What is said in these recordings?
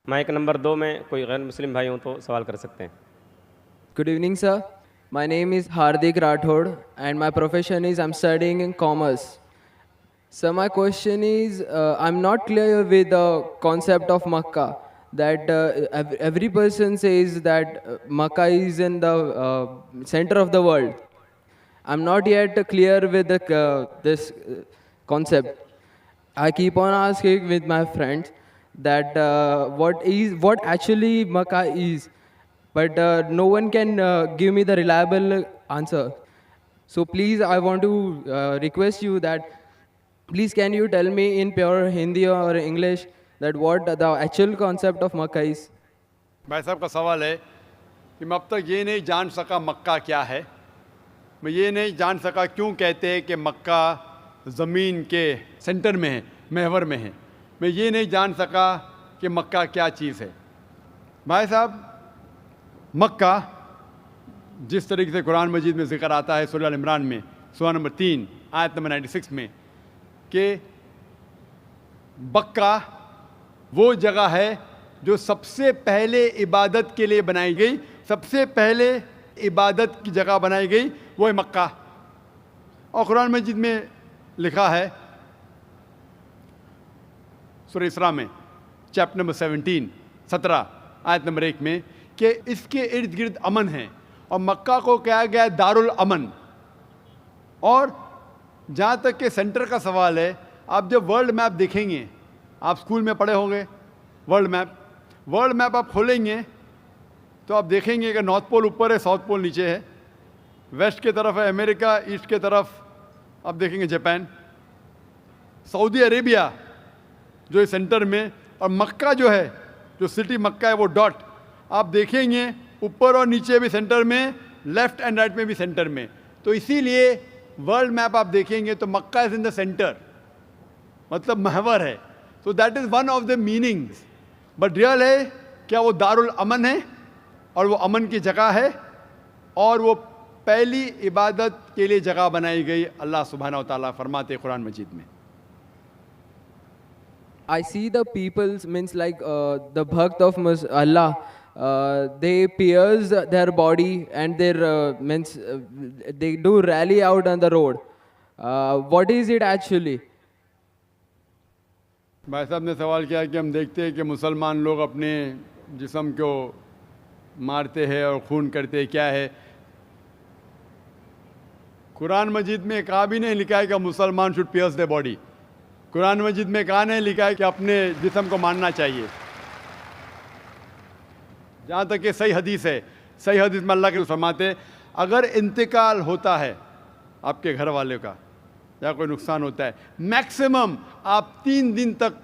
Mic number 2 میں کوئی غیر مسلم بھائی ہوں تو سوال کر سکتے ہیں. Good evening, sir. My name is Hardik Rathod, and my profession is I'm studying in commerce. So my question is, I'm not clear with the concept of Makkah. That every person says that Makkah is in the center of the world. I'm not yet clear with this concept. I keep on asking with my friends that what actually Makkah is, but no one can give me the reliable answer. So please, I want to request you that please can you tell me in pure Hindi or English that what the actual concept of Makkah is? بھائی صاحب کا سوال ہے کہ میں اب تک یہ نہیں جان سکا مکہ کیا ہے. میں یہ نہیں جان سکا کیوں کہتے ہیں کہ مکہ زمین کے سینٹر میں ہے, محور میں ہے. میں یہ نہیں جان سکا کہ مکہ کیا چیز ہے. بھائی صاحب, مکہ جس طریقے سے قرآن مجید میں ذکر آتا ہے سورہ عمران میں سورہ نمبر 3 آیت نمبر 96 میں کہ بکہ وہ جگہ ہے جو سب سے پہلے عبادت کے لیے بنائی گئی, سب سے پہلے عبادت کی جگہ بنائی گئی وہ ہے مکہ. اور قرآن مجید میں لکھا ہے سورہ اسراء میں چیپٹر نمبر 17 آیت نمبر 1 میں کہ اس کے ارد گرد امن ہے, اور مکہ کو کہا گیا ہے دار الامن. اور جہاں تک کہ سینٹر کا سوال ہے, آپ جب ورلڈ میپ دیکھیں گے, آپ اسکول میں پڑھے ہوں گے ورلڈ میپ آپ کھولیں گے تو آپ دیکھیں گے کہ نارتھ پول اوپر ہے, ساؤتھ پول نیچے ہے, ویسٹ کے طرف ہے امریکہ, ایسٹ کے طرف آپ دیکھیں گے جاپان, سعودی عربیہ جو ہے سینٹر میں, اور مکہ جو ہے, جو سٹی مکہ ہے وہ ڈاٹ آپ دیکھیں گے اوپر اور نیچے بھی سینٹر میں, لیفٹ اینڈ رائٹ میں بھی سینٹر میں. تو اسی لیے ورلڈ میپ آپ دیکھیں گے تو مکہ از ان دا سینٹر, مطلب محور ہے. تو that is one of the meanings. But real ہے کیا وہ دار الامن ہے, اور وہ امن کی جگہ ہے, اور وہ پہلی عبادت کے لیے جگہ بنائی گئی. اللہ سبحانہ و تعالیٰ فرماتے ہیں قرآن مجید میں. I see the people's means like the bhakt of Allah. They pierce their body and their means they do rally out on the road. What is it actually? بھائی صاحب نے سوال کیا کہ ہم دیکھتے ہیں کہ مسلمان لوگ اپنے جسم کو مارتے ہیں اور خون کرتے ہیں, کیا ہے؟ قرآن مجید میں کہا بھی نہیں لکھا ہے کہ مسلمان شوڈ پیئرس دے باڈی. قرآن مجید میں کہا نہیں لکھا ہے کہ اپنے جسم کو مارنا چاہیے. جہاں تک کہ صحیح حدیث ہے, صحیح حدیث میں اللہ کے فرماتے اگر انتقال ہوتا ہے آپ کے گھر والے کا یا کوئی نقصان ہوتا ہے, میکسیمم آپ 3 دن تک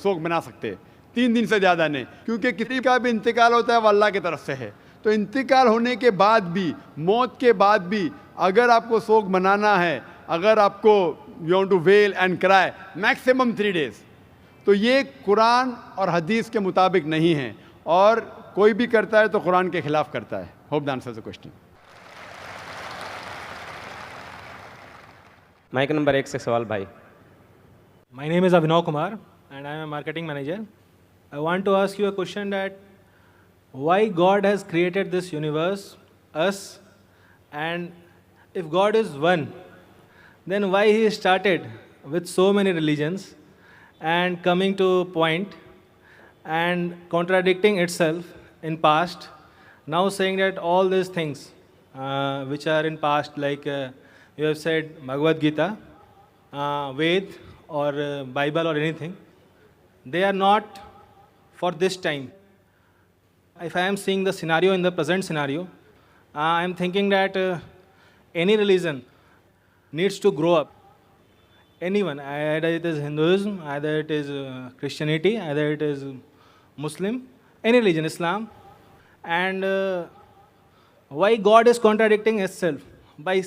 سوگ منا سکتے ہیں, 3 دن سے زیادہ نہیں, کیونکہ کسی کا بھی انتقال ہوتا ہے وہ اللہ کی طرف سے ہے. تو انتقال ہونے کے بعد بھی, موت کے بعد بھی اگر آپ کو سوگ منانا ہے, اگر آپ کو you want to well and کرائے, میکسیمم 3 days. تو یہ قرآن اور حدیث کے مطابق نہیں ہے, اور کوئی بھی کرتا ہے تو قرآن کے خلاف کرتا ہے. Hope the answer the question. Mic number 1 سے سوال بھائی. My name is Abhinav Kumar and I am a marketing manager. I want to ask you a question that why God has created this universe, us, and if God is one, then why He started with so many religions and coming to a point and contradicting itself in past, now saying that all these things which are in past, like you have said Bhagavad Gita, Ved or Bible or anything, they are not for this time. If I am seeing the scenario in the present scenario, I am thinking that any religion needs to grow up. Anyone, either it is Hinduism, either it is Christianity, either it is Muslim, any religion, Islam. And why God is contradicting itself by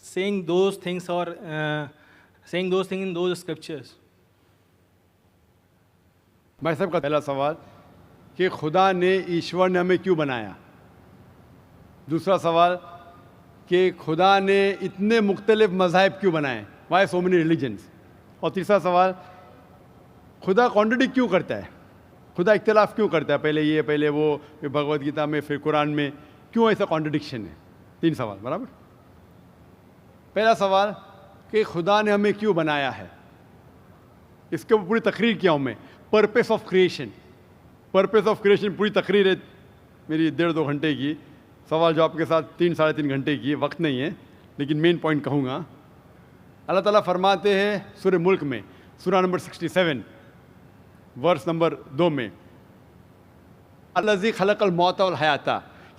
saying those things or saying those things in those scriptures? بھائی صاحب کا پہلا سوال کہ خدا نے, ایشور نے ہمیں کیوں بنایا. دوسرا سوال کہ خدا نے اتنے مختلف مذاہب کیوں بنائے, وائی سو مینی ریلیجنس. اور تیسرا سوال خدا کانٹرڈکٹ کیوں کرتا ہے. خدا اختلاف کیوں کرتا ہے؟ پہلے یہ پہلے وہ، پھر بھگوت گیتا میں، پھر قرآن میں، کیوں ایسا کانٹرڈکشن ہے؟ 3 سوال برابر. پہلا سوال کہ خدا نے ہمیں کیوں بنایا ہے، اس کے اوپر پوری تقریر کیا ہوں میں. Purpose of creation, purpose of creation پوری تقریر ہے میری 1.5-2 گھنٹے کی، سوال جواب کے ساتھ 3-3.5 گھنٹے کی، وقت نہیں ہے لیکن مین پوائنٹ کہوں گا. اللہ تعالیٰ فرماتے ہیں سورہ ملک میں، سورہ نمبر 67 ورس نمبر 2 میں، الذی خلق الموت والحیات،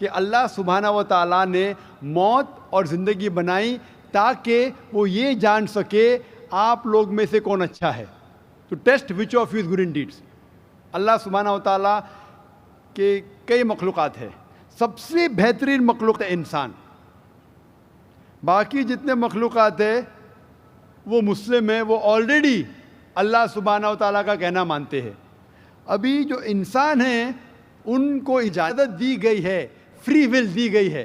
کہ اللہ سبحانہ و تعالیٰ نے موت اور زندگی بنائی تاکہ وہ یہ جان سکے آپ لوگ میں سے کون اچھا ہے، to test which of you is good in deeds. Allah سبحانہ و تعالیٰ کے کئی مخلوقات ہیں، سب سے بہترین مخلوق ہے انسان. باقی جتنے مخلوقات ہیں وہ مسلم ہیں، وہ آلریڈی اللہ سبحانہ و تعالیٰ کا کہنا مانتے ہیں. ابھی جو انسان ہیں ان کو اجازت دی گئی ہے، فری ول دی گئی ہے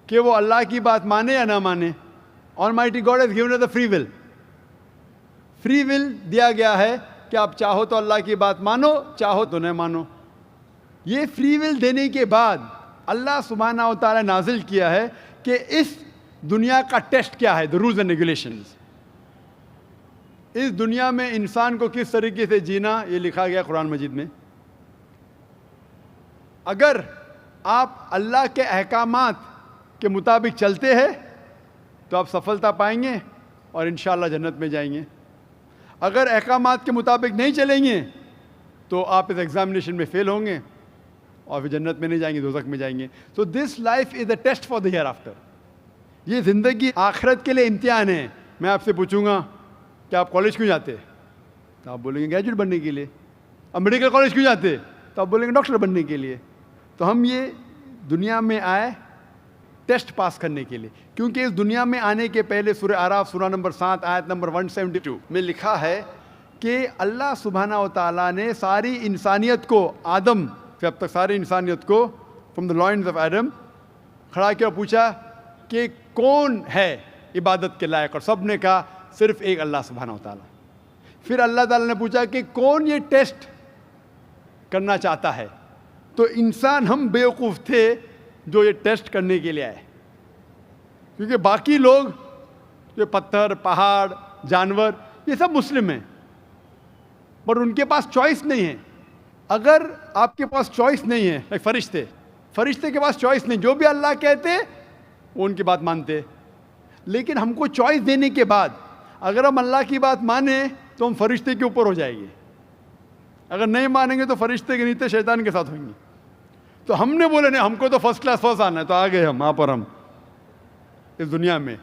کہ وہ اللہ کی بات مانے یا نہ مانے. Almighty God has given us the free will. Free will دیا گیا ہے کہ آپ چاہو تو اللہ کی بات مانو، چاہو تو نہ مانو. یہ فری ول دینے کے بعد اللہ سبحانہ و تعالیٰ نازل کیا ہے کہ اس دنیا کا ٹیسٹ کیا ہے، the rules and regulations. اس دنیا میں انسان کو کس طریقے سے جینا، یہ لکھا گیا قرآن مجید میں. اگر آپ اللہ کے احکامات کے مطابق چلتے ہیں تو آپ سفلتا پائیں گے اور انشاءاللہ جنت میں جائیں گے. اگر احکامات کے مطابق نہیں چلیں گے تو آپ اس ایگزامینیشن میں فیل ہوں گے اور پھر جنت میں نہیں جائیں گے، دوزخ میں جائیں گے. So this life is a test for the hereafter. یہ زندگی آخرت کے لیے امتحان ہے. میں آپ سے پوچھوں گا کہ آپ کالج کیوں جاتے؟ تو آپ بولیں گے گریجویٹ بننے کے لیے. اب میڈیکل کالج کیوں جاتے؟ تو آپ بولیں گے ڈاکٹر بننے کے لیے. تو ہم یہ دنیا میں آئے ٹیسٹ پاس کرنے کے لیے، کیونکہ اس دنیا میں آنے کے پہلے سورہ اعراف سورہ نمبر 7 آیت نمبر 172 میں لکھا ہے کہ اللہ سبحانہ و تعالیٰ نے ساری انسانیت کو، آدم سے اب تک ساری انسانیت کو from the lines of Adam کھڑا کیا اور پوچھا کہ کون ہے عبادت کے لائق، اور سب نے کہا صرف ایک اللہ سبحانہ و تعالیٰ. پھر اللہ تعالیٰ نے پوچھا کہ کون یہ ٹیسٹ کرنا چاہتا ہے، تو انسان ہم بیوقوف تھے جو یہ ٹیسٹ کرنے کے لیے آئے، کیونکہ باقی لوگ جو پتھر، پہاڑ، جانور، یہ سب مسلم ہیں، پر ان کے پاس چوائس نہیں ہے. اگر آپ کے پاس چوائس نہیں ہے، فرشتے کے پاس چوائس نہیں، جو بھی اللہ کہتے وہ ان کی بات مانتے. لیکن ہم کو چوائس دینے کے بعد اگر ہم اللہ کی بات مانیں تو ہم فرشتے کے اوپر ہو جائیں گے، اگر نہیں مانیں گے تو فرشتے کے نیچے شیطان کے ساتھ ہوئیں گے. تو ہم نے بولے نہیں، ہم کو تو فرسٹ کلاس فرسٹ آنا ہے، تو آ گئے ہم آپ اور ہم اس دنیا میں.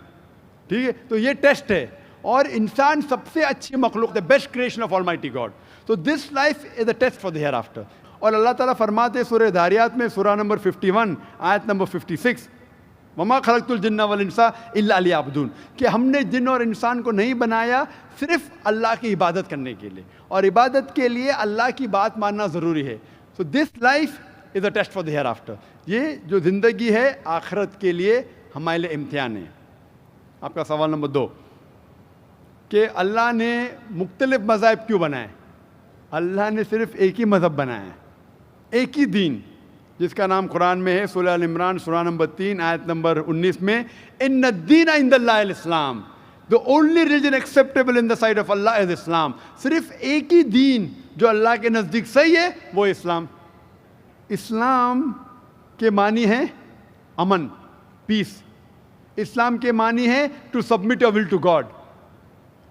ٹھیک ہے، تو یہ ٹیسٹ ہے. اور انسان سب سے اچھی مخلوق ہے، best creation of almighty God. تو this life is a test for the hereafter. اور اللہ تعالیٰ فرماتے سورہ داریات میں سورہ نمبر 51 آیت نمبر 56، وما خلقت الجن والانس الا لیعبدون، کہ ہم نے جن اور انسان کو نہیں بنایا صرف اللہ کی عبادت کرنے کے لیے، اور عبادت کے لیے اللہ کی بات ماننا ضروری ہے. So this life is a test for the hereafter. یہ جو زندگی ہے آخرت کے لیے ہمارے لیے امتحان ہے. آپ کا سوال نمبر 2 کہ اللہ نے مختلف مذاہب کیوں بنائے؟ اللہ نے صرف ایک ہی مذہب بنایا ہے، ایک ہی دین، جس کا نام قرآن میں ہے سورہ ال عمران سورہ نمبر 3 آیت نمبر 19 میں، ان الدین عند اللہ الاسلام، the only religion acceptable in the sight of Allah is Islam. صرف ایک ہی دین جو اللہ کے نزدیک صحیح ہے وہ اسلام. اسلام کے معنی ہے امن، پیس. اسلام کے معنی ہے to submit your will to God,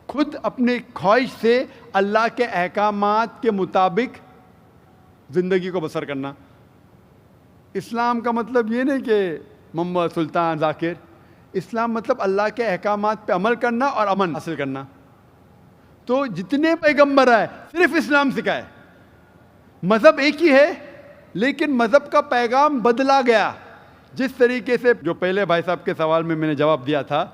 خود اپنے خواہش سے اللہ کے احکامات کے مطابق زندگی کو بسر کرنا. اسلام کا مطلب یہ نہیں کہ محمد سلطان ذاکر. اسلام مطلب اللہ کے احکامات پہ عمل کرنا اور امن حاصل کرنا. تو جتنے پیغمبر آئے صرف اسلام سکھائے. مذہب ایک ہی ہے لیکن مذہب کا پیغام بدلا گیا. جس طریقے سے جو پہلے بھائی صاحب کے سوال میں نے جواب دیا تھا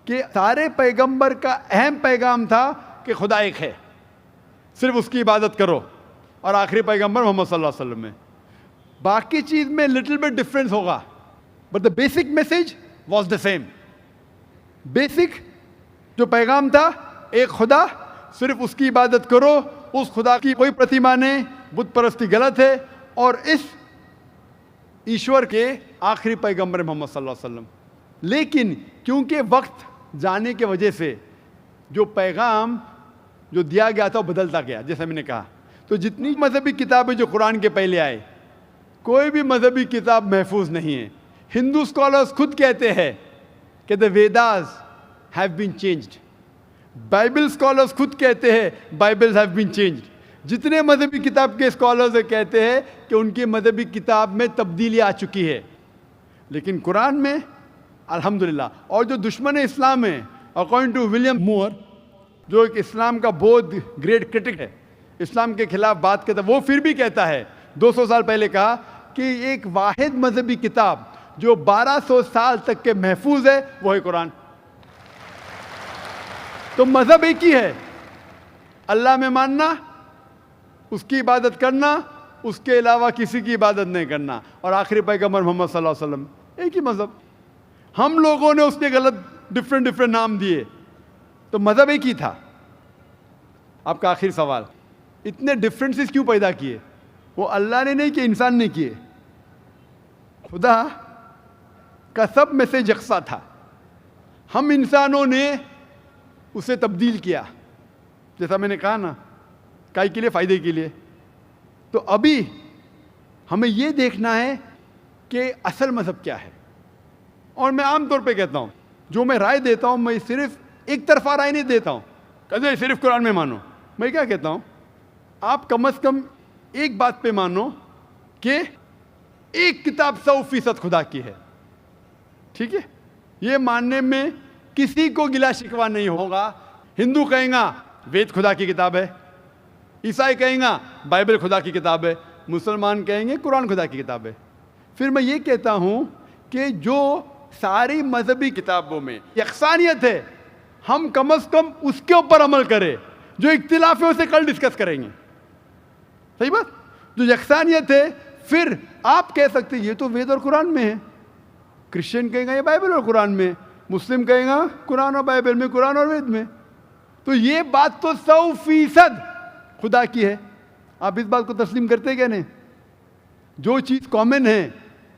کہ سارے پیغمبر کا اہم پیغام تھا کہ خدا ایک ہے، صرف اس کی عبادت کرو، اور آخری پیغمبر محمد صلی اللہ علیہ وسلم میں باقی چیز میں لٹل بٹ ڈفرینس ہوگا، but the basic message was the same. Basic جو پیغام تھا ایک خدا، صرف اس کی عبادت کرو، اس خدا کی کوئی پرتیما نہیں، بت پرستی غلط ہے اور اس ایشور کے آخری پیغمبر محمد صلی اللہ علیہ وسلم. لیکن کیونکہ وقت جانے کی وجہ سے جو پیغام جو دیا گیا تھا وہ بدلتا گیا, جیسا میں نے کہا. تو جتنی مذہبی کتابیں جو قرآن کے پہلے آئے, کوئی بھی مذہبی کتاب محفوظ نہیں ہے. ہندو اسکالرس خود کہتے ہیں کہ the Vedas have been changed. Bible scholars خود کہتے ہیں بائبل ہیو بین چینجڈ. جتنے مذہبی کتاب کے اسکالرز کہتے ہیں کہ ان کی مذہبی کتاب میں تبدیلی آ چکی ہے. لیکن قرآن میں الحمدللہ. اور جو دشمن اسلام ہیں, اکارڈنگ ٹو ولیم مور, جو ایک اسلام کا بہت گریٹ کرٹک ہے, اسلام کے خلاف بات کرتا ہے, وہ پھر بھی کہتا ہے 200 سال پہلے کہا کہ ایک واحد مذہبی کتاب جو 1200 سال تک کے محفوظ ہے وہ ہے قرآن. تو مذہب ایک ہی ہے, اللہ میں ماننا, اس کی عبادت کرنا, اس کے علاوہ کسی کی عبادت نہیں کرنا, اور آخری پیغمبر محمد صلی اللہ علیہ وسلم. ایک ہی مذہب. ہم لوگوں نے اس کے غلط ڈفرینٹ نام دیے, تو مذہب ایک ہی تھا. آپ کا آخری سوال, اتنے ڈفرینسز کیوں پیدا کیے؟ وہ اللہ نے نہیں کیے, انسان نے کیے. خدا کا سب میں سے یکساں تھا, ہم انسانوں نے اسے تبدیل کیا, جیسا میں نے کہا نا, کائی کے لیے, فائدے کے لیے. تو ابھی ہمیں یہ دیکھنا ہے کہ اصل مذہب کیا ہے. اور میں عام طور پہ کہتا ہوں, جو میں رائے دیتا ہوں, میں صرف ایک طرفہ رائے نہیں دیتا ہوں کہ صرف قرآن میں مانو. میں کیا کہتا ہوں, آپ کم از کم ایک بات پہ مانو کہ ایک کتاب 100% خدا کی ہے. ٹھیک ہے, یہ ماننے میں کسی کو گلا شکوا نہیں ہوگا. ہندو کہیں گا وید خدا کی کتاب ہے, عیسائی کہیں گا بائبل خدا کی کتاب ہے, مسلمان کہیں گے قرآن خدا کی کتاب ہے. پھر میں یہ کہتا ہوں کہ جو ساری مذہبی کتابوں میں یکسانیت ہے, ہم کم از کم اس کے اوپر عمل کریں. جو اختلاف ہے اسے کل ڈسکس کریں گے. صحیح بات. جو یکسانیت ہے, پھر آپ کہہ سکتے یہ تو وید اور قرآن میں ہے, کرسچن کہیں گا یہ بائبل اور قرآن میں, مسلم کہیں گا قرآن اور بائبل میں, قرآن اور وید میں. تو یہ بات تو 100% خدا کی ہے. آپ اس بات کو تسلیم کرتے کیا نہیں؟ جو چیز کامن ہے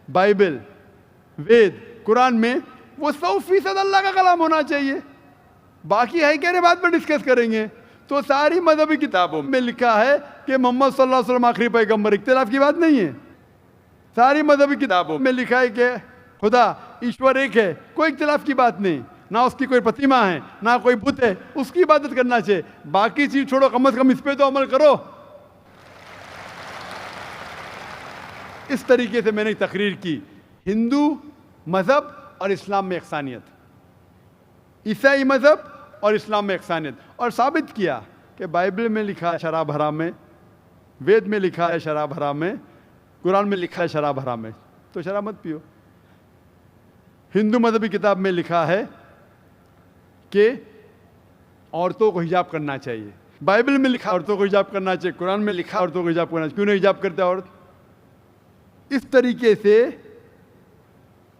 بائبل, وید, قرآن میں, وہ 100% اللہ کا کلام ہونا چاہیے. باقی ہے کہنے بعد میں ڈسکس کریں گے. تو ساری مذہبی کتابوں میں لکھا ہے کہ محمد صلی اللہ علیہ وسلم آخری پیغمبر, اختلاف کی بات نہیں ہے. ساری مذہبی کتابوں میں لکھا ہے کہ خدا ایشور ایک ہے, کوئی اختلاف کی بات نہیں. نہ اس کی کوئی پرتیما ہے, نہ کوئی بت ہے, اس کی عبادت کرنا چاہیے. باقی چیز چھوڑو, کم از کم اس پہ تو عمل کرو. اس طریقے سے میں نے تقریر کی, ہندو مذہب اور اسلام میں یکسانیت, عیسائی مذہب اور اسلام میں یکسانیت, اور ثابت کیا کہ بائبل میں لکھا ہے شراب حرام ہے, وید میں لکھا ہے شراب حرام ہے, قرآن میں لکھا ہے شراب حرام ہے, تو شراب مت پیو. ہندو مذہبی کتاب میں لکھا ہے کہ عورتوں کو حجاب کرنا چاہیے, بائبل میں لکھا عورتوں کو حجاب کرنا چاہیے, قرآن میں لکھا عورتوں کو حجاب کرنا چاہیے. کیوں نہیں حجاب کرتے عورت؟ اس طریقے سے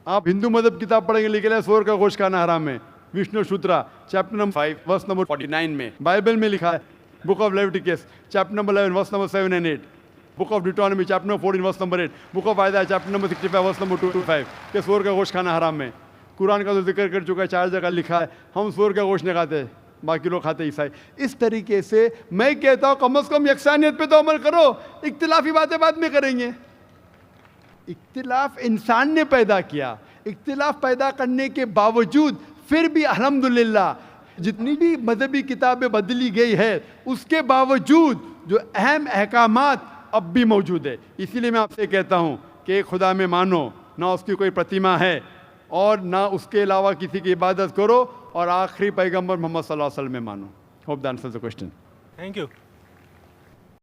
آپ ہندو مذہب کتاب پڑھیں گے, لکھا ہے سور کا گوشت کھانا حرام ہے, Vishnu Sutra chapter number 5 verse number 49 میں. بائبل میں لکھا ہے book of Leviticus chapter number 11 verse number 7 and 8, book of Deuteronomy chapter number 14 verse number 8, book of Isaiah chapter number 65 verse number 2 to 5 کہ سور کا گوشت کھانا حرام ہے. قرآن کا تو ذکر کر چکا ہے, 4 جگہ لکھا ہے ہم سور کا گوشت نہیں کھاتے, باقی لوگ کھاتے عیسائی. اس طریقے سے میں کہتا ہوں کم از کم یکسانیت پہ تو عمل کرو, اختلافی باتیں بعد میں کریں گے. اختلاف انسان نے پیدا کیا, اختلاف پیدا کرنے کے باوجود پھر بھی الحمدللہ جتنی بھی مذہبی کتابیں بدلی گئی ہے, اس کے باوجود جو اہم احکامات اب بھی موجود ہے. اسی لیے میں آپ سے کہتا ہوں کہ ایک خدا میں مانو, نہ اس کی کوئی پرتیما ہے اور نہ اس کے علاوہ کسی کی عبادت کرو, اور آخری پیغمبر محمد صلی اللہ علیہ وسلم میں مانو. Hope that answers the question. Thank you.